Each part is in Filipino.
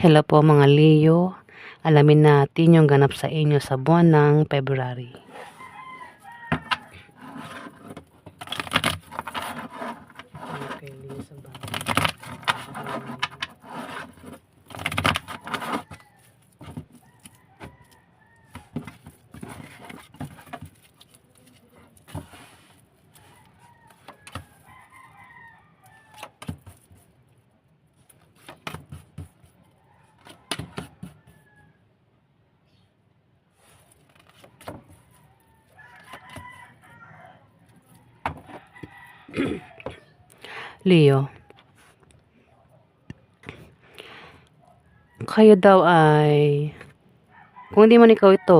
Hello po mga Leo, alamin natin yung ganap sa inyo sa buwan ng February. Okay, Leo sa Leo, kayo daw ay, kung hindi man ikaw ito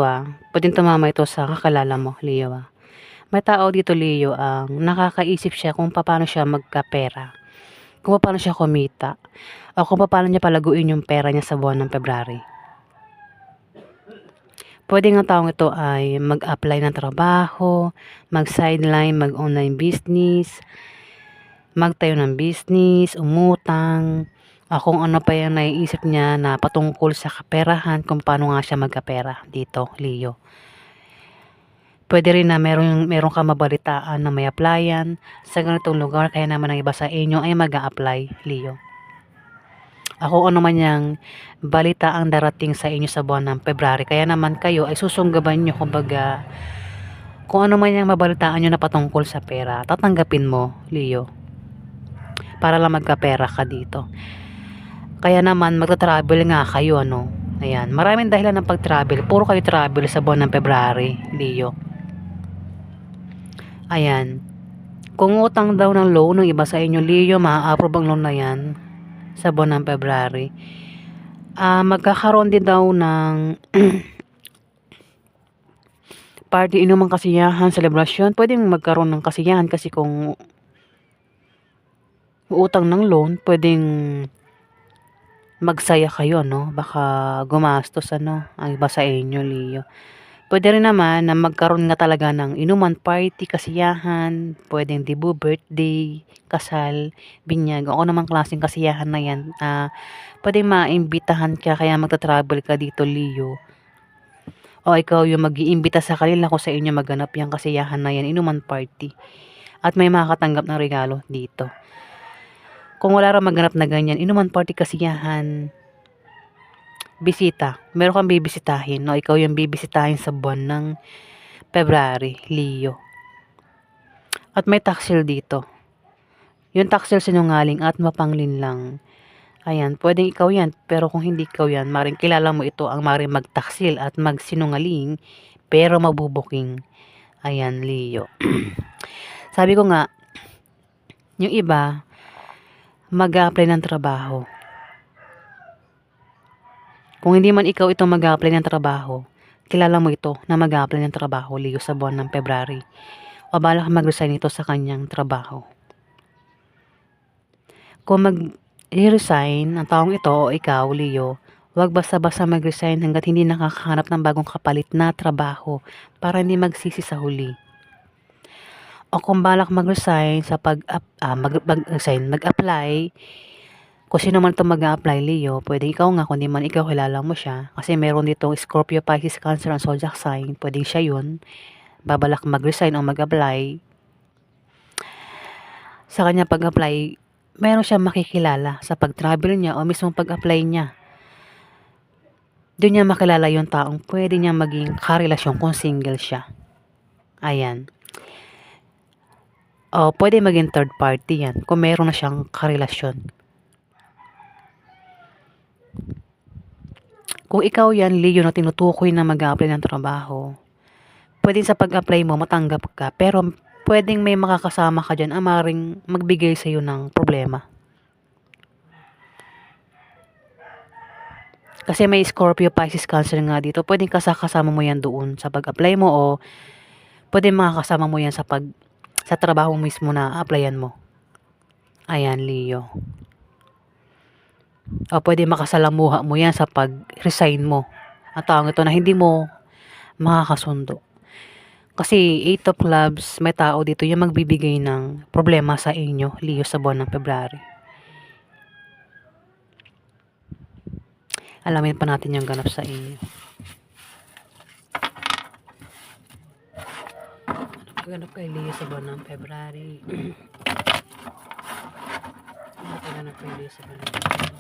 pwedeng tumama ito sa kakalala mo, Leo. May tao dito, Leo, ang nakakaisip siya kung paano siya magkapera, kung paano siya kumita, o kung paano niya palaguin yung pera niya sa buwan ng February. Pwede nga taong ito ay mag-apply ng trabaho, mag-sideline, mag-online business, magtayo ng business, umutang, kung ano pa yung naiisip niya na patungkol sa kaperahan, kung paano nga siya magkapera dito, Leo. Pwede rin na meron ka mabalitaan na may applyan sa ganitong lugar, kaya naman ang iba sa inyo ay mag-a-apply, Leo. Ako ano man yang balita ang darating sa inyo sa buwan ng February, kaya naman kayo ay susunggaban nyo, kumbaga, kung ano man yang mabalitaan nyo na patungkol sa pera, tatanggapin mo, Leo, para lang magkapera ka dito. Kaya naman magta-travel nga kayo, ano. Ayan, maraming dahilan ng pag-travel. Puro kayo travel sa buwan ng February, Leo. Ayan. Kung utang daw ng loan ng iba sa inyo, Leo, ma-approve ang loan na yan sa buwan ng February. Magkakaroon din daw ng party, inuman, kasiyahan, celebration. Pwedeng magkaroon ng kasiyahan kasi kung utang ng loan, pwedeng magsaya kayo, no? Baka gumastos, ano, ang iba sa inyo, Leo. Pwede rin naman na magkaroon nga talaga ng inuman, party, kasiyahan, pwedeng debut, birthday, kasal, binyag, o namang klaseng kasiyahan na yan. Pwedeng maimbitahan ka, kaya magta-travel ka dito, Leo. O ikaw yung mag-iimbita sa kanila kung sa inyo maganap yung kasiyahan na yan, inuman, party. At may makakatanggap ng regalo dito. Kung wala rin maganap na ganyan, inuman, party, kasiyahan, bisita, meron kang bibisitahin, no? Ikaw yung bibisitahin sa buwan ng February, Leo. At may taksil dito. Yung taksil sinungaling at mapanglinlang. Ayan, pwedeng ikaw yan, pero kung hindi ikaw yan, maring kilala mo ito ang maring magtaksil at magsinungaling, pero mabubuking. Ayan, Leo. Sabi ko nga, yung iba, mag-a-apply ng trabaho. Kung hindi man ikaw ito mag-a-apply ng trabaho, kilala mo ito na mag-a-apply ng trabaho, Leo, sa buwan ng February. O balak mag-resign ito sa kanyang trabaho. Kung mag-resign ang taong ito o ikaw, Leo, huwag basta-basta mag-resign hanggat hindi nakakahanap ng bagong kapalit na trabaho para hindi magsisi sa huli. O kung balak mag-resign sa mag-apply, kung sino man ito mag-a-apply, Leo, pwede ikaw nga, kung di man ikaw, kilala mo siya. Kasi meron dito Scorpio, Pisces, Cancer, and Zodiac sign. Pwede siya yun. Babalak mag-resign o mag-apply. Sa kanya pag-apply, meron siyang makikilala sa pag-travel niya o mismo pag-apply niya. Doon niya makilala yung taong pwede niya maging karelasyon kung single siya. Ayan. O pwede maging third party yan kung meron na siyang karelasyon. Kung ikaw yan, Leo, na tinutukoy na mag-apply ng trabaho, pwede sa pag-apply mo matanggap ka, pero pwedeng may makakasama ka dyan ang maring magbigay sa iyo ng problema. Kasi may Scorpio, Pisces, Cancer nga dito, pwedeng kasama mo yan doon sa pag-apply mo, o pwedeng makakasama mo yan sa trabaho mismo na applyan mo. Ayan, Leo. O pwede makasalamuha mo yan sa pag-resign mo. Ang taong ito na hindi mo makakasundo. Kasi 8 of Clubs, may tao dito yung magbibigay ng problema sa inyo, Leo, sa buwan ng February. Alamin pa natin yung ganap sa inyo. Ano ganap kay Leo sa buwan ng February? Ano ganap kay Leo sa buwan ng February?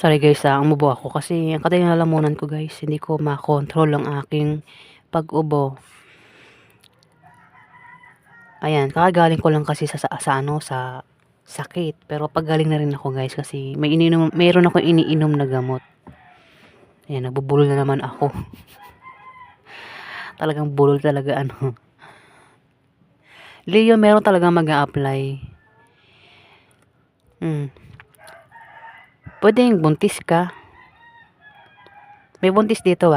Sorry guys, umubo ako kasi ang kadang lalamunan ko guys, hindi ko makontrol ang aking pag-ubo. Ayan, kakagaling ko lang kasi sa sakit. Pero paggaling na rin ako guys kasi mayroon ako iniinom na gamot. Ayan, nabubulol na naman ako. Talagang bulol talaga ano. Leo, meron talaga mag-a-apply. Pwedeng buntis ka. May buntis dito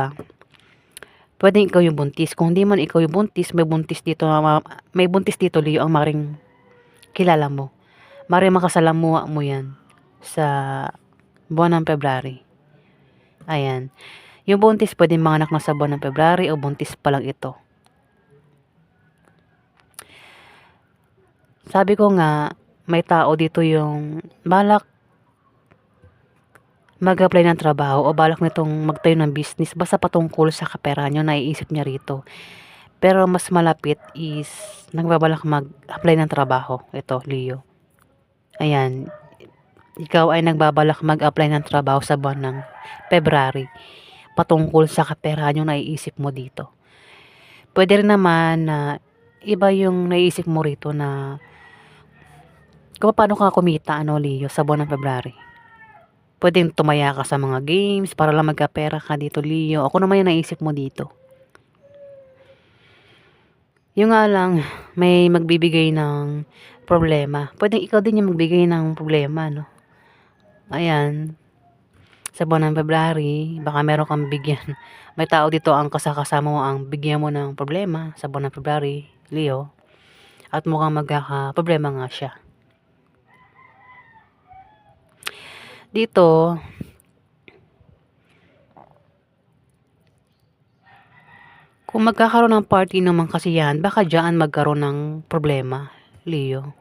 Pwedeng ikaw yung buntis. Kung hindi man ikaw yung buntis, may buntis dito Leo, ang maring kilala mo. Maring makasalamuha mo yan sa buwan ng February. Ayan. Yung buntis pwedeng manganak na sa buwan ng February o buntis pa lang ito. Sabi ko nga, may tao dito yung balak mag-apply ng trabaho o balak nitong magtayo ng business basta patungkol sa kapera nyo, naiisip niya rito. Pero mas malapit is nagbabalak mag-apply ng trabaho. Ito, Leo. Ayan. Ikaw ay nagbabalak mag-apply ng trabaho sa buwan ng February patungkol sa kapera nyo, naiisip mo dito. Pwede rin naman na iba yung naiisip mo rito na kung paano ka kumita, Leo, sa buwan ng February. Pwedeng tumaya ka sa mga games para lang magkapera ka dito, Leo. Ako naman yung naisip mo dito. Yung nga lang, may magbibigay ng problema. Pwedeng ikaw din yung magbigay ng problema, no? Ayan. Sa buwan ng February, baka meron kang bigyan. May tao dito ang kasama mo ang bigyan mo ng problema sa buwan ng February, Leo. At mukhang magkaka-problema nga siya. Dito, kung magkakaroon ng party naman kasi yan, baka dyan magkaroon ng problema, Leo.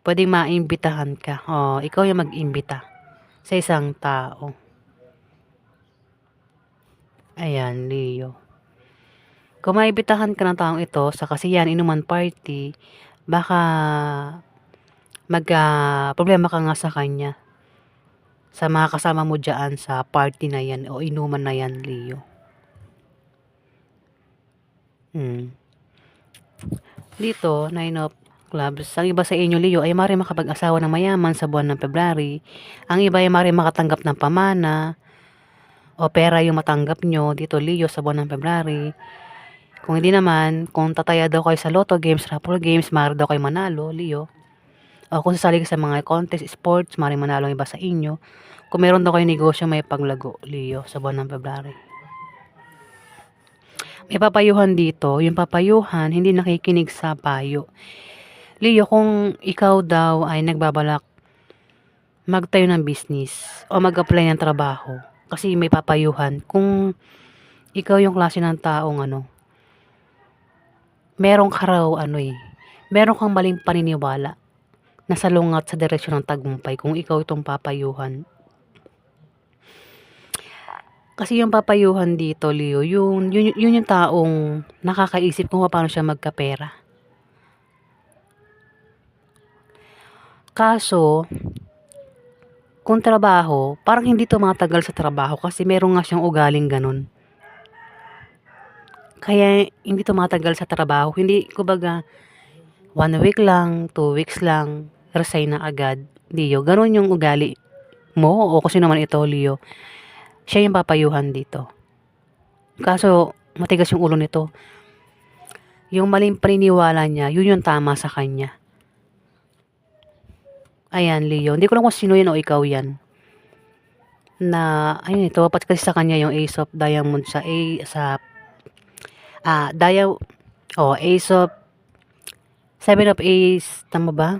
Pwedeng maimbitahan ka. Ikaw yung mag-imbita sa isang tao. Ayan, Leo. Kung maimbitahan ka ng taong ito sa kasiyahan inuman party, baka problema ka nga sa kanya. Sa mga kasama mo dyan sa party na yan o inuman na yan, Leo. Dito, 9 of Clubs. Ang iba sa inyo, Leo, ay maaaring makapag-asawa ng mayaman sa buwan ng February. Ang iba ay maaaring makatanggap ng pamana o pera yung matanggap nyo dito, Leo, sa buwan ng February. Kung hindi naman, kung tataya daw kayo sa lotto games, raffle games, maaaring daw kayo manalo, Leo. O kung sasali ka sa mga contest, sports, maaaring manalo ang iba sa inyo. Kung meron daw kayo negosyo, may paglago, Leo, sa buwan ng February. May papayuhan dito. Yung papayuhan, hindi nakikinig sa payo. Leo, kung ikaw daw ay nagbabalak magtayo ng business o mag-apply ng trabaho, kasi may papayuhan, kung ikaw yung klase ng taong meron ka raw meron kang maling paniniwala na salungat sa direksyon ng tagumpay kung ikaw itong papayuhan. Kasi yung papayuhan dito, Leo, yun yung taong nakakaisip kung paano siya magkapera. Kaso, kung trabaho, parang hindi tumatagal sa trabaho kasi meron nga siyang ugaling ganun. Kaya hindi tumatagal sa trabaho. Hindi, kumbaga, 1 week lang, 2 weeks lang, resign na agad. Leo, ganun yung ugali mo o kasi naman ito, Leo. Siya yung papayuhan dito. Kaso, matigas yung ulo nito. Yung maling paniniwala niya, yun yung tama sa kanya. Ayan, Leo. Hindi ko lang kung sino yan o ikaw yan. Na, ayun, tumapat kasi sa kanya yung Ace of Diamond sa Ace of, Seven of Ace, tama ba?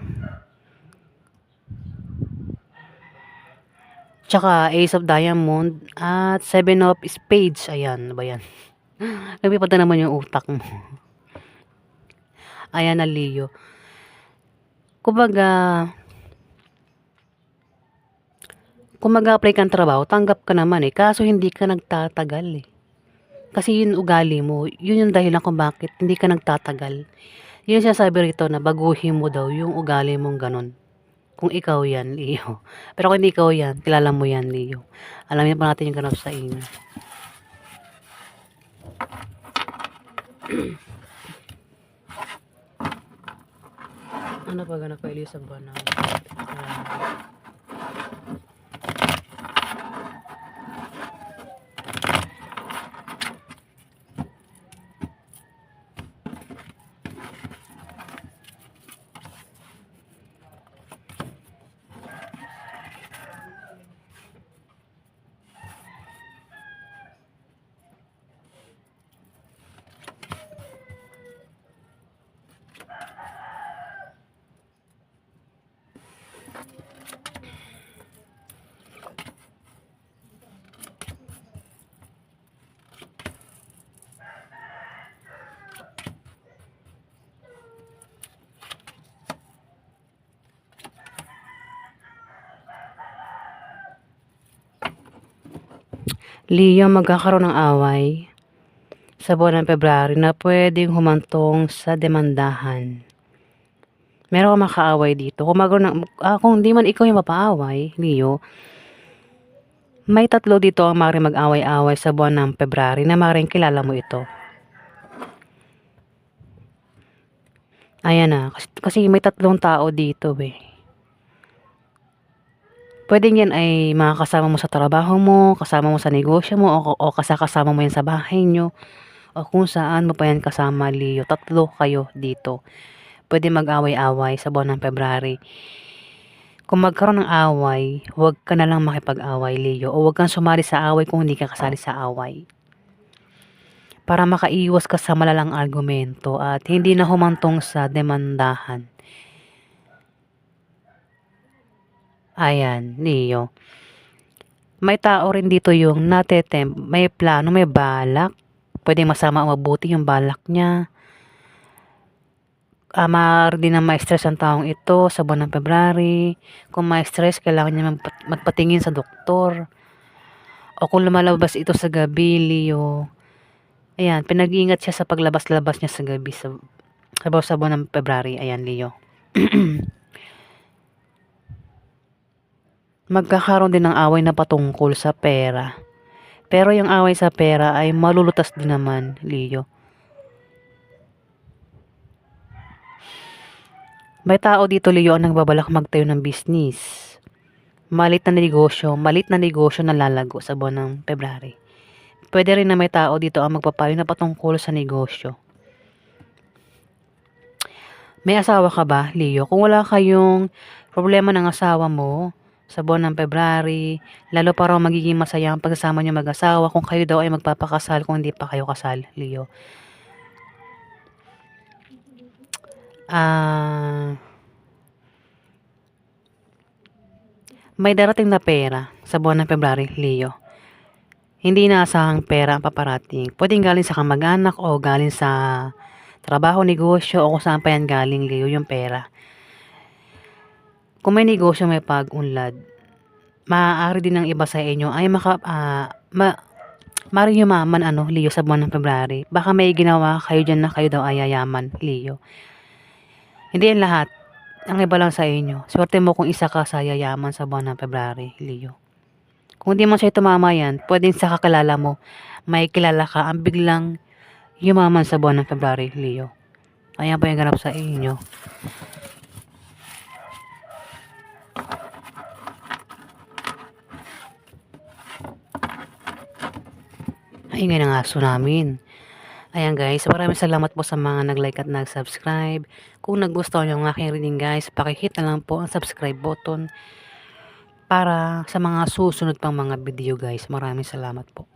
Tsaka Ace of Diamond at Seven of Spades. Ayan, ano ba yan? Lumipad na naman yung utak mo. Ayan na, Leo. Kumbaga, kung mag-apply kang trabaho, tanggap ka naman eh. Kaso hindi ka nagtatagal eh. Kasi yun ugali mo. Yun yung dahilan kung bakit hindi ka nagtatagal. Yun siya sabi rito na baguhin mo daw yung ugali mong ganun. Kung ikaw yan, Leo. Pero kung hindi ikaw yan, kilala mo yan, Leo. Alamin pa natin yung ganap sa inyo. Ano pa ganap kay Elisa Banal? Leo, magkakaroon ng away sa buwan ng February na pwedeng humantong sa demandahan. Meron kang makaaway dito. Kung di man ikaw yung mapaaway, Leo, may tatlo dito ang maaaring mag-away-away sa buwan ng February na maaaring kilala mo ito. Ayan na, kasi may tatlong tao dito eh. Pwedeng yan ay mga kasama mo sa trabaho mo, kasama mo sa negosyo mo, o kasama mo yan sa bahay nyo, o kung saan mo pa yan kasama, Leo. Tatlo kayo dito. Pwede mag-away-away sa buwan ng February. Kung magkaroon ng away, huwag ka na lang makipag-away, Leo. O huwag kang sumali sa away kung hindi ka kasali sa away. Para makaiwas ka sa malalang argumento at hindi na humantong sa demandahan. Ayan, Leo. May tao rin dito yung may plano, may balak. Pwede masama o mabuti yung balak niya. Maaari din na ma-stress ang taong ito sa buwan ng February. Kung ma-stress, kailangan niya magpatingin sa doktor. O kung lumalabas ito sa gabi, Leo. Ayan, pinag-iingat siya sa paglabas-labas niya sa gabi sa buwan ng February. Ayan, Leo. Magkakaroon din ng away na patungkol sa pera. Pero yung away sa pera ay malulutas din naman, Leo. May tao dito, Leo, ang nagbabalak magtayo ng business. Malit na negosyo na lalago sa buwan ng February. Pwede rin na may tao dito ang magpapayo na patungkol sa negosyo. May asawa ka ba, Leo? Kung wala kayong problema ng asawa mo sa buwan ng February, lalo pa raw magiging masaya ang pagsasama niyo mag-asawa kung kayo daw ay magpapakasal kung hindi pa kayo kasal, Leo. May darating na pera sa buwan ng February, Leo. Hindi inaasahang pera ang paparating. Pwedeng galing sa kamag-anak o galing sa trabaho, negosyo o kung saan pa yan galing, Leo, yung pera. Kung may negosyo may pag-unlad, maaari din ng iba sa inyo ay maaaring yumaman, Leo, sa buwan ng February. Baka may ginawa kayo dyan na kayo daw ay yayaman, Leo. Hindi yan lahat. Ang iba lang sa inyo. Swerte mo kung isa ka sa yayaman sa buwan ng February, Leo. Kung di man sa'yo tumama yan, pwedeng sa kakilala mo, may kilala ka ang biglang yumaman sa buwan ng February, Leo. Ayan pa yung ganap sa inyo. Ay, nga ng aso namin. Ayan guys, maraming salamat po sa mga nag-like at nag-subscribe. Kung nagustuhan niyo ang aking reading guys, paki-hit na lang po ang subscribe button para sa mga susunod pang mga video guys. Maraming salamat po.